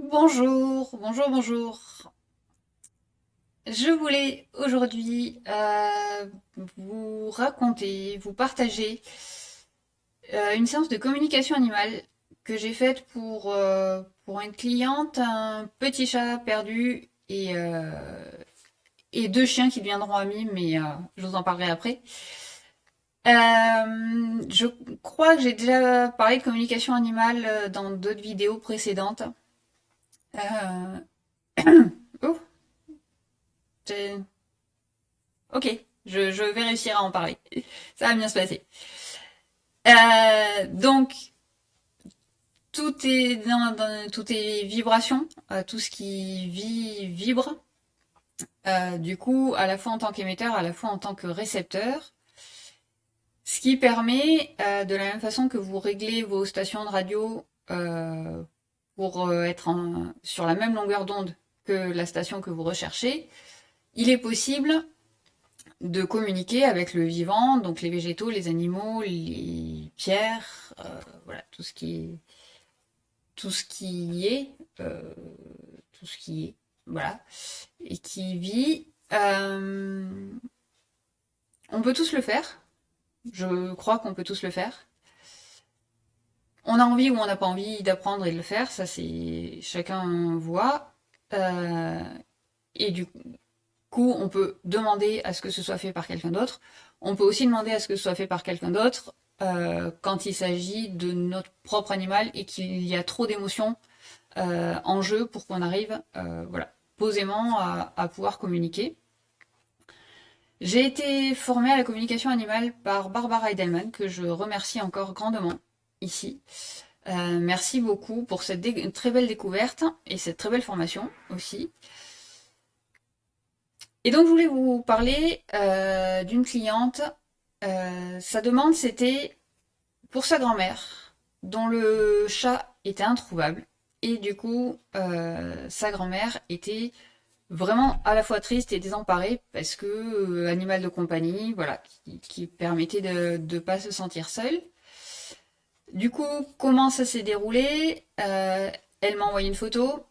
Bonjour, bonjour, bonjour. Je voulais aujourd'hui vous raconter, vous partager une séance de communication animale que j'ai faite pour une cliente, un petit chat perdu et deux chiens qui deviendront amis, mais je vous en parlerai après. Je crois que j'ai déjà parlé de communication animale dans d'autres vidéos précédentes. Euh, Oh, j'ai- ok, je vais réussir à en parler. Ça va bien se passer. Donc, tout est vibration, tout ce qui vit vibre. Du coup, à la fois en tant qu'émetteur, à la fois en tant que récepteur. Ce qui permet, de la même façon que vous réglez vos stations de radio pour être sur la même longueur d'onde que la station que vous recherchez, il est possible de communiquer avec le vivant, donc les végétaux, les animaux, les pierres, voilà, tout ce qui est, euh, tout ce qui est, voilà, et qui vit. On peut tous le faire. Je crois qu'on peut tous le faire. On a envie ou on n'a pas envie d'apprendre et de le faire, ça c'est chacun voit. Euh, et du coup, on peut demander à ce que ce soit fait par quelqu'un d'autre. On peut aussi demander à ce que ce soit fait par quelqu'un d'autre quand il s'agit de notre propre animal et qu'il y a trop d'émotions en jeu pour qu'on arrive voilà, posément à pouvoir communiquer. J'ai été formée à la communication animale par Barbara Edelman, que je remercie encore grandement ici. Merci beaucoup pour cette très belle découverte et cette très belle formation aussi. Et donc, je voulais vous parler d'une cliente. Sa demande, c'était pour sa grand-mère, dont le chat était introuvable. Et du coup, sa grand-mère était vraiment à la fois triste et désemparée parce que animal de compagnie, voilà, qui permettait de ne pas se sentir seule. Du coup, comment ça s'est déroulé? Elle m'a envoyé une photo.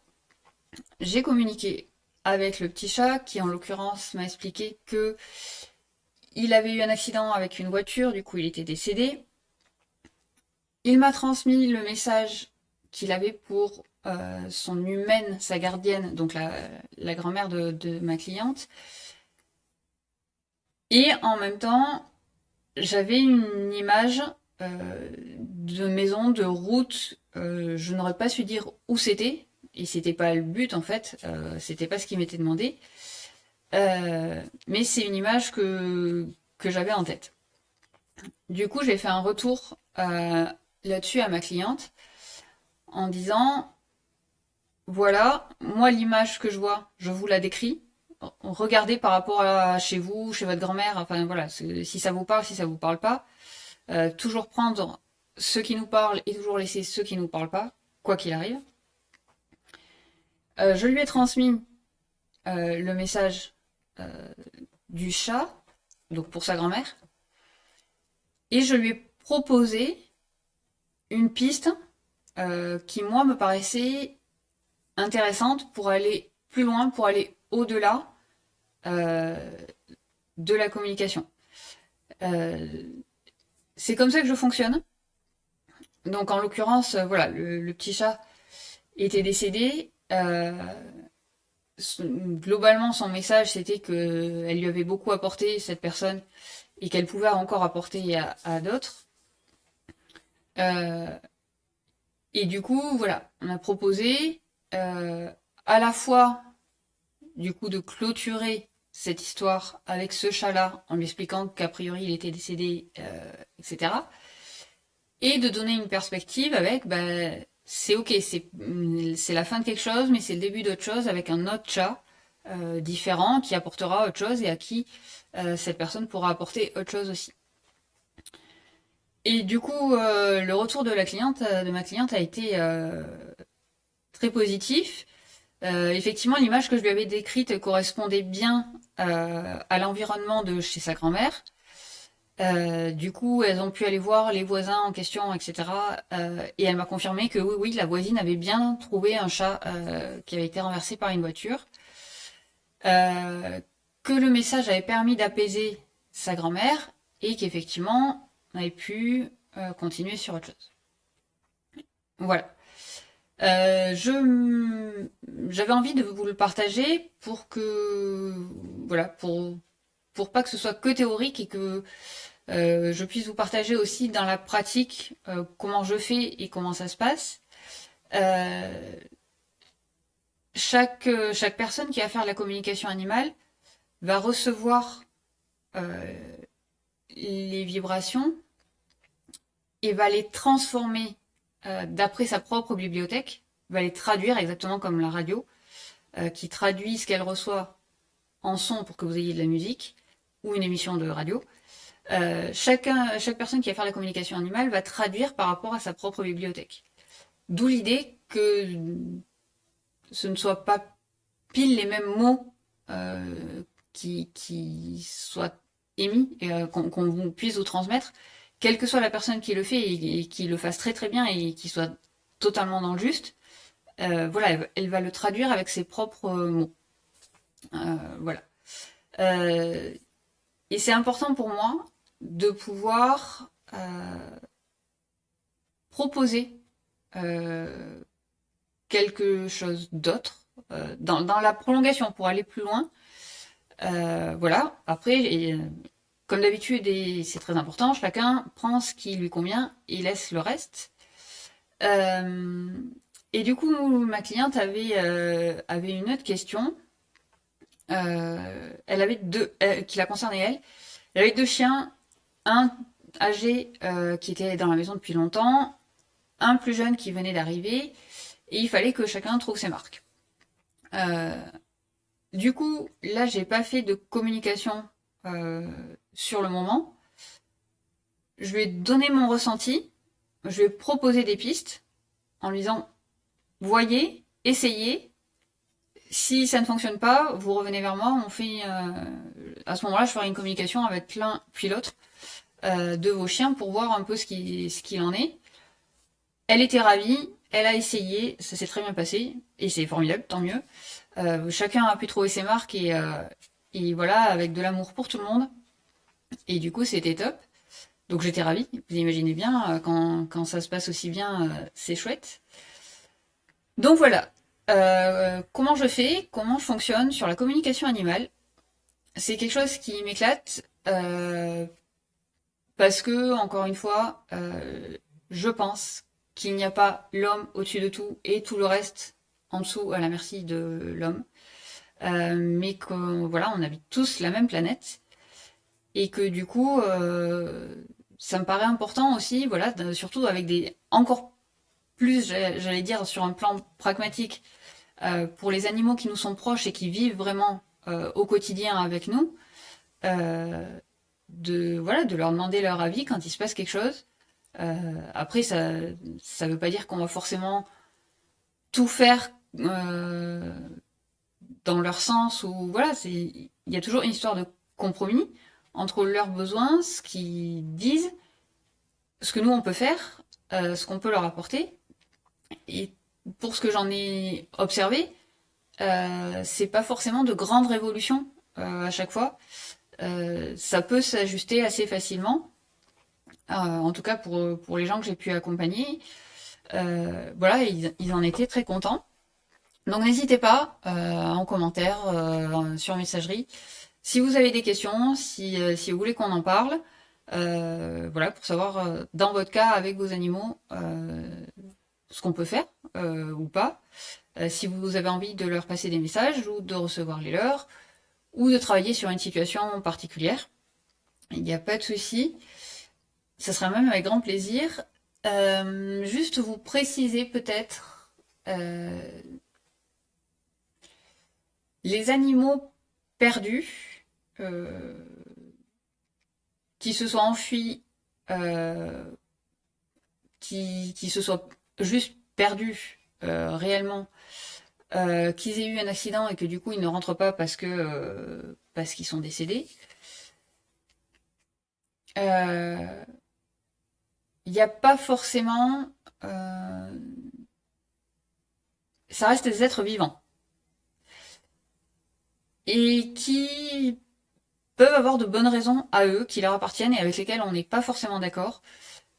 J'ai communiqué avec le petit chat qui, en l'occurrence, m'a expliqué que il avait eu un accident avec une voiture, du coup il était décédé. Il m'a transmis le message qu'il avait pour son humaine, sa gardienne, donc la grand-mère de ma cliente. Et en même temps, j'avais une image de maison, de route. Je n'aurais pas su dire où c'était. Et c'était pas le but en fait. C'était pas ce qui m'était demandé. Mais c'est une image que j'avais en tête. Du coup, j'ai fait un retour là-dessus à ma cliente en disant, voilà, moi l'image que je vois, je vous la décris. Regardez par rapport à chez vous, chez votre grand-mère, enfin voilà, si ça vous parle, si ça vous parle pas. Toujours prendre ceux qui nous parlent et toujours laisser ceux qui nous parlent pas, quoi qu'il arrive. Je lui ai transmis le message euh, du chat, donc pour sa grand-mère, et je lui ai proposé une piste qui, moi, me paraissait intéressante pour aller plus loin, pour aller au-delà euh, de la communication. Euh, c'est comme ça que je fonctionne. Donc, en l'occurrence, voilà, le petit chat était décédé. Globalement, son message, c'était qu'elle lui avait beaucoup apporté, cette personne, et qu'elle pouvait encore apporter à d'autres. Euh, et du coup, voilà, on a proposé à la fois du coup de clôturer cette histoire avec ce chat-là en lui expliquant qu'a priori il était décédé, etc. Et de donner une perspective avec, ben, c'est ok, c'est la fin de quelque chose, mais c'est le début d'autre chose avec un autre chat différent qui apportera autre chose et à qui cette personne pourra apporter autre chose aussi. Et du coup, le retour de de ma cliente a été très positif. Effectivement, l'image que je lui avais décrite correspondait bien à l'environnement de chez sa grand-mère. Du coup, elles ont pu aller voir les voisins en question, etc. Et elle m'a confirmé que oui, oui, la voisine avait bien trouvé un chat qui avait été renversé par une voiture, euh, que le message avait permis d'apaiser sa grand-mère et qu'effectivement, on avait pu continuer sur autre chose. Voilà. J'avais envie de vous le partager pour que, voilà, pour pas que ce soit que théorique et que je puisse vous partager aussi dans la pratique comment je fais et comment ça se passe. Euh, chaque personne qui va faire la communication animale va recevoir euh, les vibrations et va les transformer d'après sa propre bibliothèque, va les traduire exactement comme la radio, qui traduit ce qu'elle reçoit en son pour que vous ayez de la musique ou une émission de radio. Chaque personne qui va faire la communication animale va traduire par rapport à sa propre bibliothèque. D'où l'idée que ce ne soit pas pile les mêmes mots qui soient émis et qu'on puisse vous transmettre, quelle que soit la personne qui le fait et qui le fasse très très bien et qui soit totalement dans le juste. Voilà, elle va le traduire avec ses propres mots. Voilà. Euh, et c'est important pour moi de pouvoir proposer euh, quelque chose d'autre dans la prolongation pour aller plus loin. Voilà. Après, comme d'habitude, et c'est très important, chacun prend ce qui lui convient et laisse le reste. Euh, et du coup, ma cliente avait une autre question. Elle avait qui la concernait elle. Elle avait deux chiens, un âgé qui était dans la maison depuis longtemps, un plus jeune qui venait d'arriver, et il fallait que chacun trouve ses marques. Euh, du coup, là, j'ai pas fait de communication sur le moment. Je lui ai donné mon ressenti, je lui ai proposé des pistes en lui disant voyez, essayez. Si ça ne fonctionne pas, vous revenez vers moi. On fait à ce moment-là, je ferai une communication avec l'un puis l'autre de vos chiens pour voir un peu ce qu'il en est. Elle était ravie, elle a essayé, ça s'est très bien passé et c'est formidable, tant mieux. Chacun a pu trouver ses marques et voilà, avec de l'amour pour tout le monde. Et du coup, c'était top. Donc j'étais ravie. Vous imaginez bien, quand ça se passe aussi bien, c'est chouette. Donc voilà. Comment je fais, comment je fonctionne sur la communication animale. C'est quelque chose qui m'éclate parce que, encore une fois, je pense qu'il n'y a pas l'homme au-dessus de tout et tout le reste en dessous à la merci de l'homme. Mais que voilà, on habite tous la même planète et que du coup, ça me paraît important aussi, voilà, surtout avec des encore plus, j'allais dire, sur un plan pragmatique, pour les animaux qui nous sont proches et qui vivent vraiment au quotidien avec nous, voilà, de leur demander leur avis quand il se passe quelque chose. Après, ça veut pas dire qu'on va forcément tout faire dans leur sens ou voilà, il y a toujours une histoire de compromis entre leurs besoins, ce qu'ils disent, ce que nous on peut faire, ce qu'on peut leur apporter. Et pour ce que j'en ai observé, c'est pas forcément de grandes révolutions à chaque fois. Ça peut s'ajuster assez facilement, en tout cas pour les gens que j'ai pu accompagner. Voilà, ils en étaient très contents. Donc n'hésitez pas en commentaire, sur messagerie, si vous avez des questions, si vous voulez qu'on en parle, voilà, pour savoir dans votre cas avec vos animaux ce qu'on peut faire ou pas. Si vous avez envie de leur passer des messages ou de recevoir les leurs ou de travailler sur une situation particulière, il n'y a pas de souci. Ça sera même avec grand plaisir. Juste vous préciser peut-être les animaux perdus euh, qui se soient enfuis, euh, qui se soient juste perdus réellement, qu'ils aient eu un accident et que du coup ils ne rentrent pas parce qu'ils sont décédés. euh, il n'y a pas forcément... euh, ça reste des êtres vivants. Et qui peuvent avoir de bonnes raisons à eux, qui leur appartiennent et avec lesquelles on n'est pas forcément d'accord,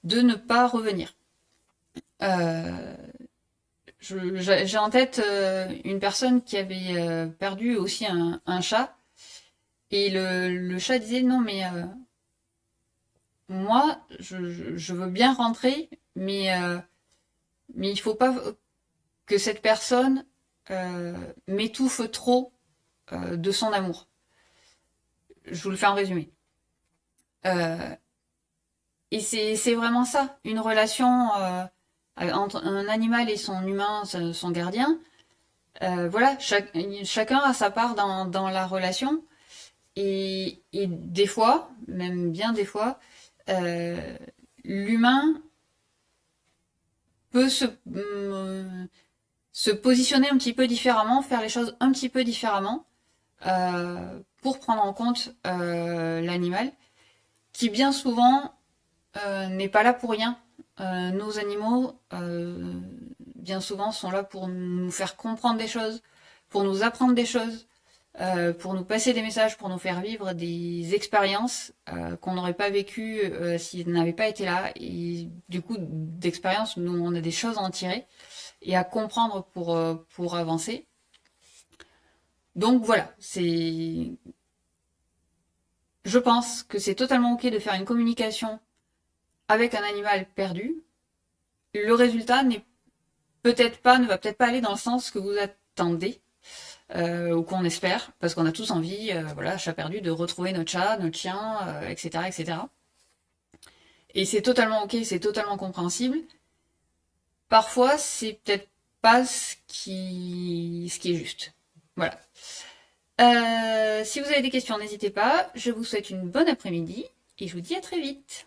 de ne pas revenir. Euh, j'ai en tête une personne qui avait perdu aussi un chat, et le chat disait non mais moi je veux bien rentrer, mais il faut pas que cette personne m'étouffe trop de son amour. Je vous le fais en résumé. Euh, et c'est vraiment ça, une relation entre un animal et son humain, son gardien. Voilà, chacun a sa part dans la relation. Et des fois, même bien des fois, euh, l'humain peut se positionner un petit peu différemment, faire les choses un petit peu différemment pour prendre en compte l'animal, qui bien souvent n'est pas là pour rien. Nos animaux, bien souvent, sont là pour nous faire comprendre des choses, pour nous apprendre des choses, pour nous passer des messages, pour nous faire vivre des expériences qu'on n'aurait pas vécues s'ils n'avaient pas été là. Et du coup, d'expérience, nous, on a des choses à en tirer et à comprendre pour avancer. Donc voilà, je pense que c'est totalement ok de faire une communication avec un animal perdu. Le résultat ne va peut-être pas aller dans le sens que vous attendez ou qu'on espère, parce qu'on a tous envie, voilà, chat perdu, de retrouver notre chat, notre chien, etc., etc. Et c'est totalement ok, c'est totalement compréhensible. Parfois, c'est peut-être pas ce qui est juste. Voilà. Si vous avez des questions, n'hésitez pas. Je vous souhaite une bonne après-midi et je vous dis à très vite.